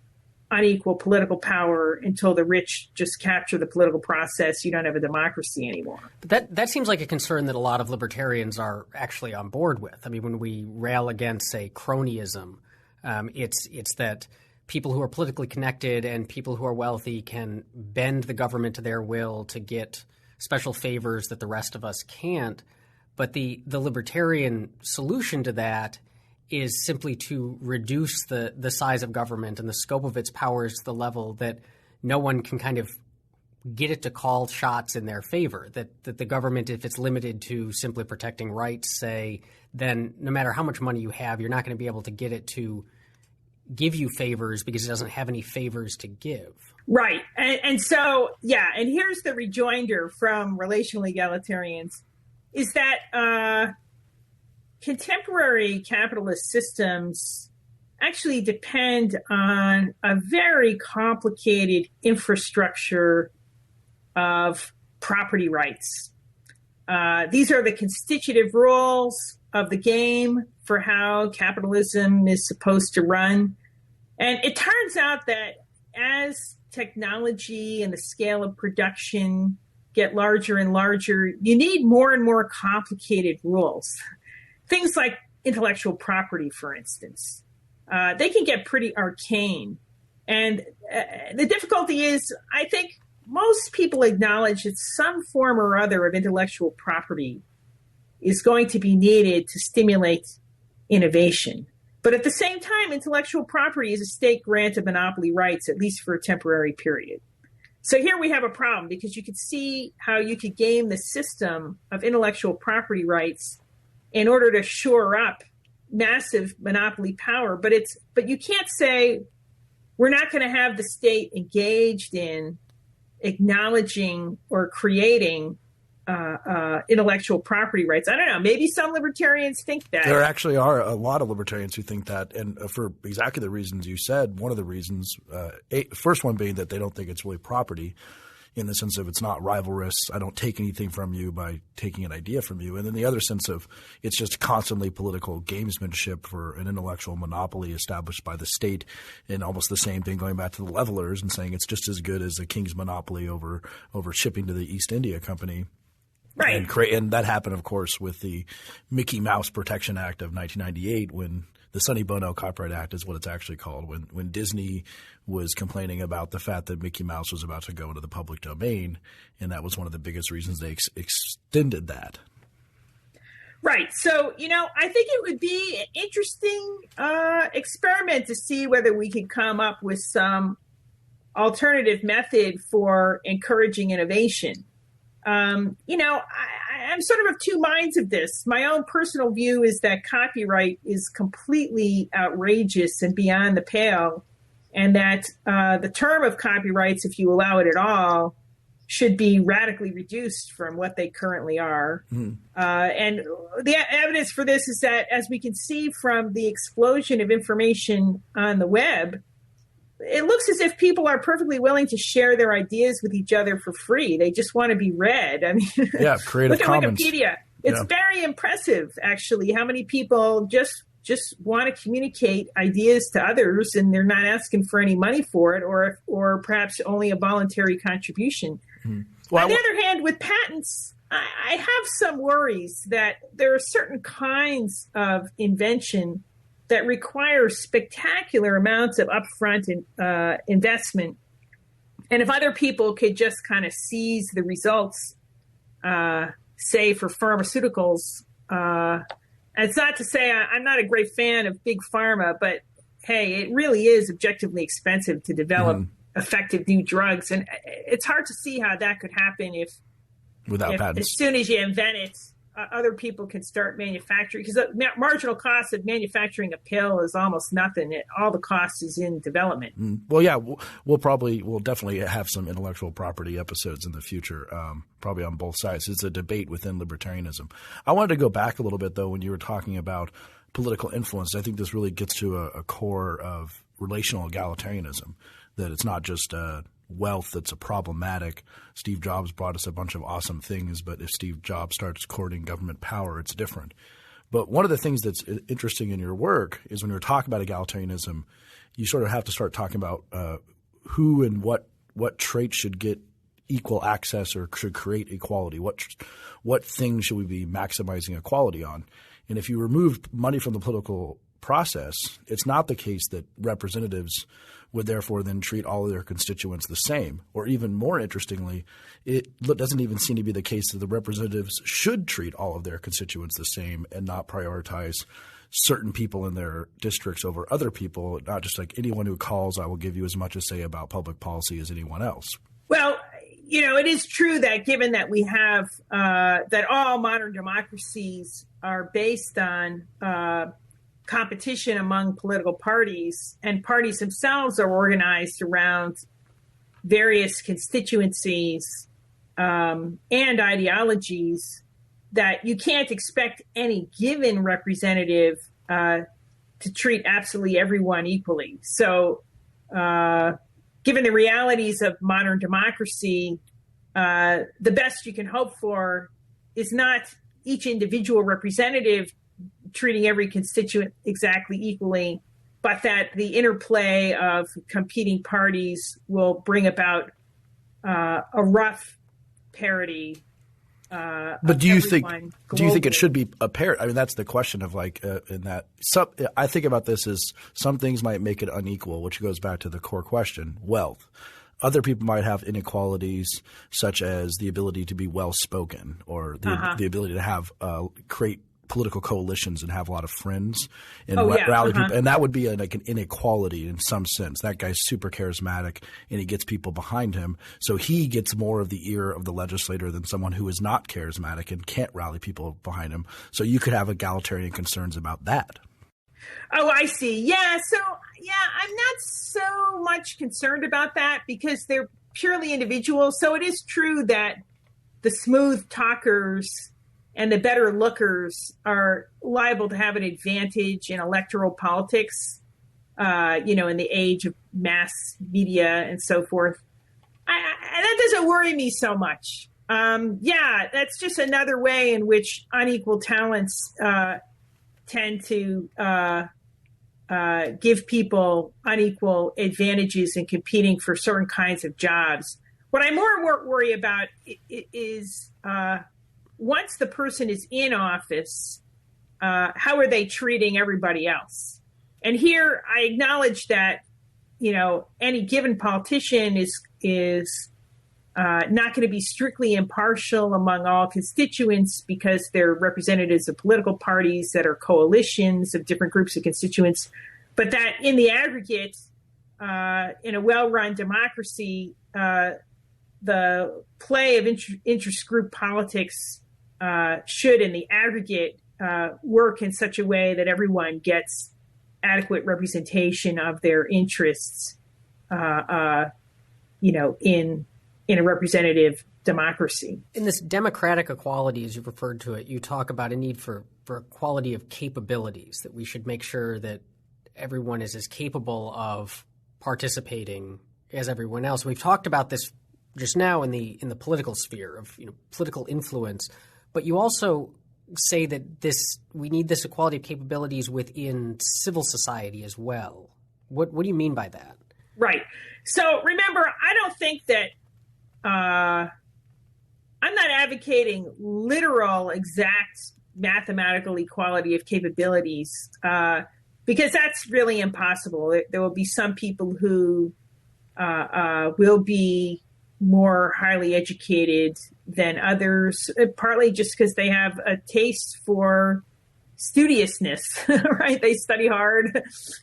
unequal political power until the rich just capture the political process. You don't have a democracy anymore. But that seems like a concern that a lot of libertarians are actually on board with. I mean, when we rail against, say, cronyism, it's that people who are politically connected and people who are wealthy can bend the government to their will to get special favors that the rest of us can't. But the libertarian solution to that is simply to reduce the size of government and the scope of its powers to the level that no one can kind of get it to call shots in their favor, that the government, if it's limited to simply protecting rights, say, then no matter how much money you have, you're not going to be able to get it to give you favors because it doesn't have any favors to give. Right. And so, yeah, and here's the rejoinder from relational egalitarians, is that contemporary capitalist systems actually depend on a very complicated infrastructure of property rights. These are the constitutive rules of the game for how capitalism is supposed to run. And it turns out that as technology and the scale of production get larger and larger, you need more and more complicated rules. Things like intellectual property, for instance, they can get pretty arcane. And the difficulty is, I think most people acknowledge that some form or other of intellectual property is going to be needed to stimulate innovation. But at the same time, intellectual property is a state grant of monopoly rights, at least for a temporary period. So here we have a problem, because you could see how you could game the system of intellectual property rights in order to shore up massive monopoly power. But you can't say we're not going to have the state engaged in acknowledging or creating intellectual property rights. I don't know. Maybe some libertarians think that. There actually are a lot of libertarians who think that, and for exactly the reasons you said. One of the reasons, first one being that they don't think it's really property, in the sense of it's not rivalrous. I don't take anything from you by taking an idea from you. And then the other sense of it's just constantly political gamesmanship for an intellectual monopoly established by the state, and almost the same thing going back to the levelers and saying it's just as good as the king's monopoly over shipping to the East India Company. Right. And that happened, of course, with the Mickey Mouse Protection Act of 1998, when the Sonny Bono Copyright Act is what it's actually called, when Disney was complaining about the fact that Mickey Mouse was about to go into the public domain, and that was one of the biggest reasons they extended that. Right. So, I think it would be an interesting experiment to see whether we could come up with some alternative method for encouraging innovation. I'm sort of two minds of this. My own personal view is that copyright is completely outrageous and beyond the pale, and that the term of copyrights, if you allow it at all, should be radically reduced from what they currently are. And the evidence for this is that, as we can see from the explosion of information on the web, it looks as if people are perfectly willing to share their ideas with each other for free. They just want to be read. I mean, yeah, Creative look at Commons. Wikipedia. It's very impressive, actually, how many people just want to communicate ideas to others, and they're not asking for any money for it, or perhaps only a voluntary contribution. Well, on the other hand, with patents, I have some worries that there are certain kinds of invention that require spectacular amounts of upfront investment. And if other people could just kind of seize the results, say for pharmaceuticals, it's not to say I'm not a great fan of big pharma, but hey, it really is objectively expensive to develop effective new drugs. And it's hard to see how that could happen without patents. As soon as you invent it, other people can start manufacturing, because the marginal cost of manufacturing a pill is almost nothing. All the cost is in development. Well, yeah, we'll definitely have some intellectual property episodes in the future, probably on both sides. It's a debate within libertarianism. I wanted to go back a little bit, though, when you were talking about political influence. I think this really gets to a core of relational egalitarianism, that it's not just wealth that's a problematic. Steve Jobs brought us a bunch of awesome things, but if Steve Jobs starts courting government power, it's different. But one of the things that's interesting in your work is when you're talking about egalitarianism, you sort of have to start talking about who and what traits should get equal access or should create equality. What things should we be maximizing equality on? And if you remove money from the political process, it's not the case that representatives would therefore then treat all of their constituents the same. Or even more interestingly, it doesn't even seem to be the case that the representatives should treat all of their constituents the same and not prioritize certain people in their districts over other people, not just like anyone who calls, I will give you as much to say about public policy as anyone else. Well, it is true that given that we have that all modern democracies are based on competition among political parties, and parties themselves are organized around various constituencies and ideologies, that you can't expect any given representative to treat absolutely everyone equally. So given the realities of modern democracy, the best you can hope for is not each individual representative treating every constituent exactly equally, but that the interplay of competing parties will bring about a rough parity. But do you think it should be a parity? I mean, that's the question of in that. I think about this as some things might make it unequal, which goes back to the core question: wealth. Other people might have inequalities, such as the ability to be well spoken, or the ability to have create political coalitions and have a lot of friends and rally people. And that would be like an inequality in some sense. That guy's super charismatic and he gets people behind him. So he gets more of the ear of the legislator than someone who is not charismatic and can't rally people behind him. So you could have egalitarian concerns about that. Oh, I see. Yeah. So, I'm not so much concerned about that because they're purely individual. So it is true that the smooth talkers and the better lookers are liable to have an advantage in electoral politics, in the age of mass media and so forth. And that doesn't worry me so much. That's just another way in which unequal talents tend to give people unequal advantages in competing for certain kinds of jobs. What I more worry about is once the person is in office, how are they treating everybody else? And here I acknowledge that, any given politician is not going to be strictly impartial among all constituents because they're representatives of political parties that are coalitions of different groups of constituents, but that in the aggregate, in a well-run democracy, the play of interest-group politics should, in the aggregate, work in such a way that everyone gets adequate representation of their interests, in a representative democracy. In this democratic equality, as you've referred to it, you talk about a need for equality of capabilities, that we should make sure that everyone is as capable of participating as everyone else. We've talked about this just now in the political sphere of political influence, but you also say that we need this equality of capabilities within civil society as well. What do you mean by that? Right. So remember, I don't think that I'm not advocating literal, exact mathematical equality of capabilities because that's really impossible. There will be some people who will be more highly educated than others, partly just because they have a taste for studiousness, right? They study hard,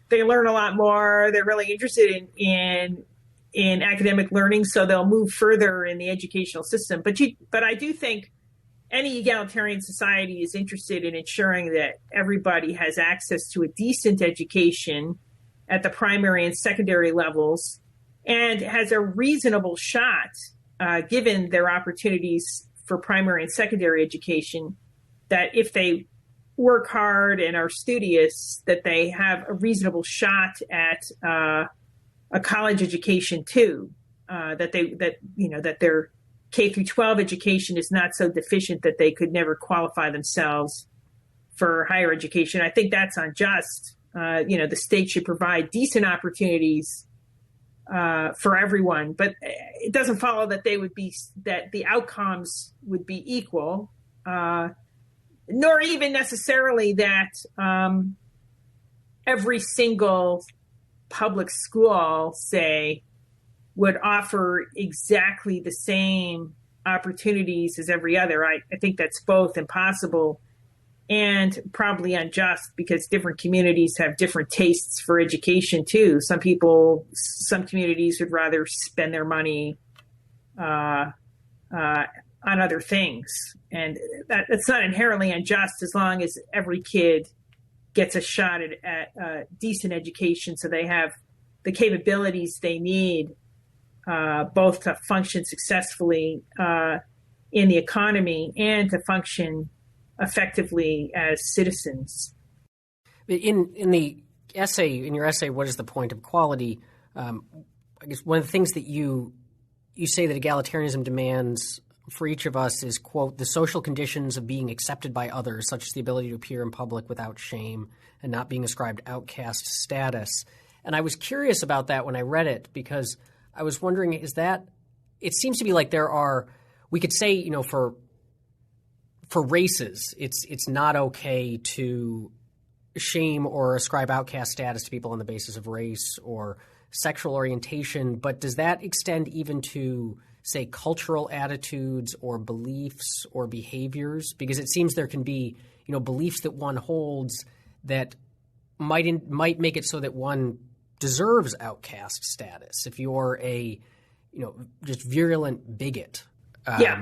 they learn a lot more, they're really interested in academic learning, so they'll move further in the educational system. But I do think any egalitarian society is interested in ensuring that everybody has access to a decent education at the primary and secondary levels and has a reasonable shot, given their opportunities for primary and secondary education, that if they work hard and are studious, that they have a reasonable shot at a college education too. That their K through 12 education is not so deficient that they could never qualify themselves for higher education. I think that's unjust. The state should provide decent opportunities for everyone, but it doesn't follow that that the outcomes would be equal, nor even necessarily that every single public school, say, would offer exactly the same opportunities as every other. I think that's both impossible and probably unjust, because different communities have different tastes for education too. Some communities would rather spend their money on other things, and that's not inherently unjust as long as every kid gets a shot at a decent education, so they have the capabilities they need both to function successfulessly in the economy and to function effectively as citizens. In your essay, what is the point of equality? I guess one of the things that you say that egalitarianism demands for each of us is, quote, the social conditions of being accepted by others, such as the ability to appear in public without shame and not being ascribed outcast status. And I was curious about that when I read it, because I was wondering, it seems to be like we could say, for races, it's not okay to shame or ascribe outcast status to people on the basis of race or sexual orientation, but does that extend even to, say, cultural attitudes or beliefs or behaviors? Because it seems there can be, beliefs that one holds that might make it so that one deserves outcast status. If you're a, just virulent bigot,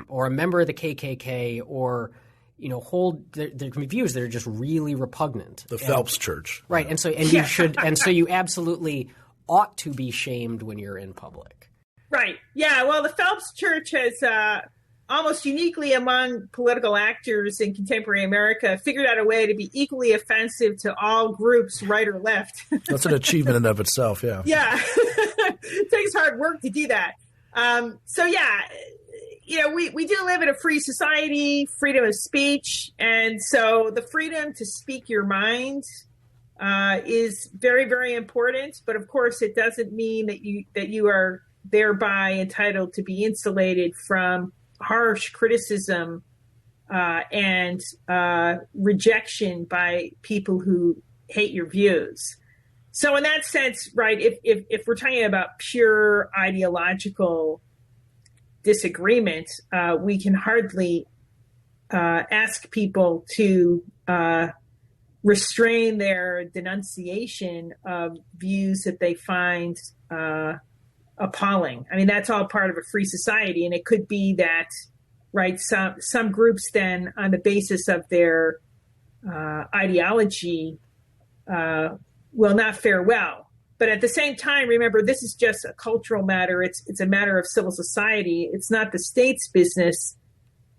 or a member of the KKK, or there can be views that are just really repugnant. The Phelps Church, right? And so you should, and so you absolutely ought to be shamed when you're in public. Right. Yeah. Well, the Phelps Church has almost uniquely among political actors in contemporary America figured out a way to be equally offensive to all groups, right or left. That's an achievement in and of itself. Yeah. Yeah. It takes hard work to do that. We do live in a free society, freedom of speech. And so the freedom to speak your mind is very, very important. But of course, it doesn't mean that you are thereby entitled to be insulated from harsh criticism and rejection by people who hate your views. So in that sense, right, if we're talking about pure ideological disagreement, we can hardly ask people to restrain their denunciation of views that they find appalling. I mean, that's all part of a free society, and it could be that, right, some groups then, on the basis of their ideology, will not fare well. But at the same time, remember, this is just a cultural matter. It's a matter of civil society. It's not the state's business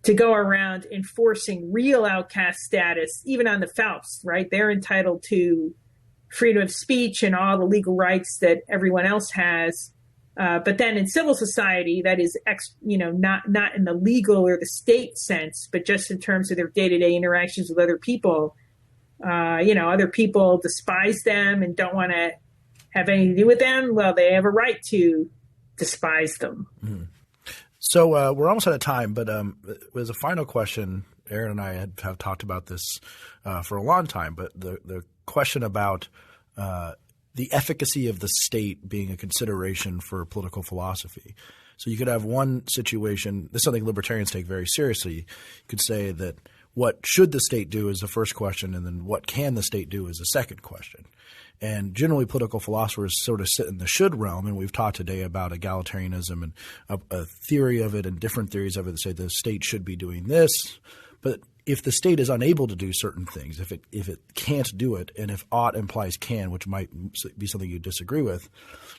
to go around enforcing real outcast status, even on the Phelps, right? They're entitled to freedom of speech and all the legal rights that everyone else has. But then in civil society, that is, not in the legal or the state sense, but just in terms of their day-to-day interactions with other people. Other people despise them and don't want to have anything to do with them. Well, they have a right to despise them. Mm. So we're almost out of time, but as a final question, Aaron and I have talked about this for a long time, but the question about the efficacy of the state being a consideration for political philosophy. So you could have one situation – this is something libertarians take very seriously. You could say that what should the state do is the first question, and then what can the state do is the second question. And generally political philosophers sort of sit in the should realm, and we've talked today about egalitarianism and a theory of it and different theories of it that say the state should be doing this. But if the state is unable to do certain things, if it can't do it, and if ought implies can, which might be something you disagree with,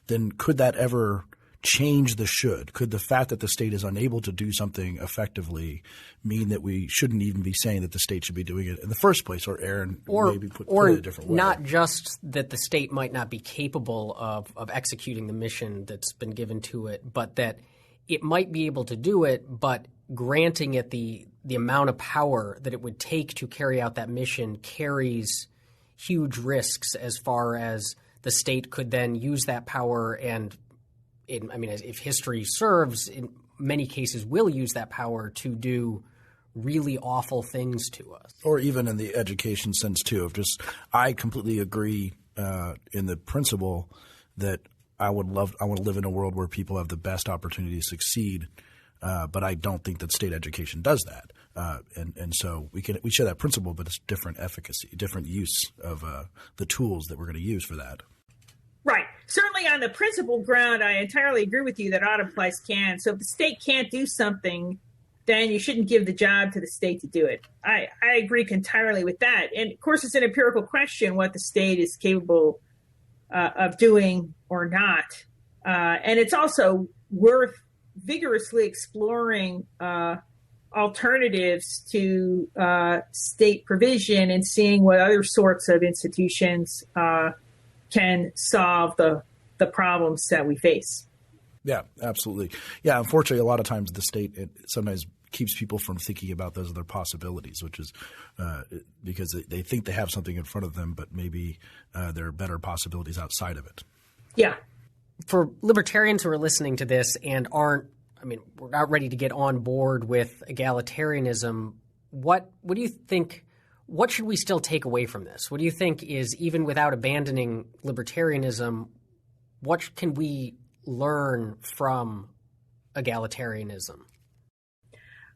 then could that ever change the should? Could the fact that the state is unable to do something effectively mean that we shouldn't even be saying that the state should be doing it in the first place? Or Aaron, maybe put it a different way. Not just that the state might not be capable of executing the mission that's been given to it, but that it might be able to do it, but granting it the amount of power that it would take to carry out that mission carries huge risks as far as the state could then use that power and, if history serves, in many cases will use that power to do really awful things to us. Or even in the education sense too. I completely agree in the principle that I want to live in a world where people have the best opportunity to succeed, but I don't think that state education does that. And so we share that principle, but it's different efficacy, different use of the tools that we're going to use for that. Right. Certainly on the principle ground, I entirely agree with you that ought applies can. So if the state can't do something, then you shouldn't give the job to the state to do it. I agree entirely with that. And of course, it's an empirical question what the state is capable of doing or not. And it's also worth vigorously exploring alternatives to state provision and seeing what other sorts of institutions can solve the problems that we face. Yeah, absolutely. Yeah, unfortunately, a lot of times the state sometimes keeps people from thinking about those other possibilities, which is because they think they have something in front of them, but maybe there are better possibilities outside of it. Yeah. For libertarians who are listening to this and we're not ready to get on board with egalitarianism, what do you think? What should we still take away from this? What do you think is, even without abandoning libertarianism, what can we learn from egalitarianism?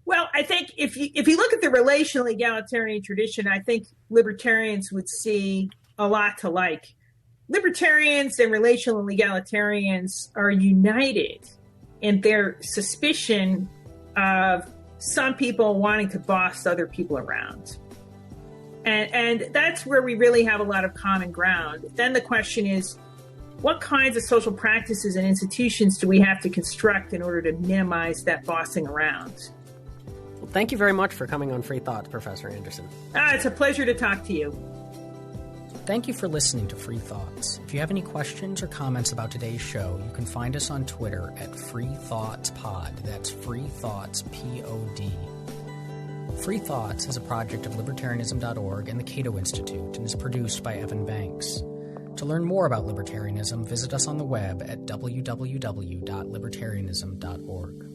Well, I think if you look at the relational egalitarian tradition, I think libertarians would see a lot to like. Libertarians and relational egalitarians are united in their suspicion of some people wanting to boss other people around. And that's where we really have a lot of common ground. Then the question is, what kinds of social practices and institutions do we have to construct in order to minimize that bossing around? Well, thank you very much for coming on Free Thoughts, Professor Anderson. It's a pleasure to talk to you. Thank you for listening to Free Thoughts. If you have any questions or comments about today's show, you can find us on Twitter at FreeThoughtsPod. That's Free Thoughts, P-O-D. Free Thoughts is a project of libertarianism.org and the Cato Institute and is produced by Evan Banks. To learn more about libertarianism, visit us on the web at www.libertarianism.org.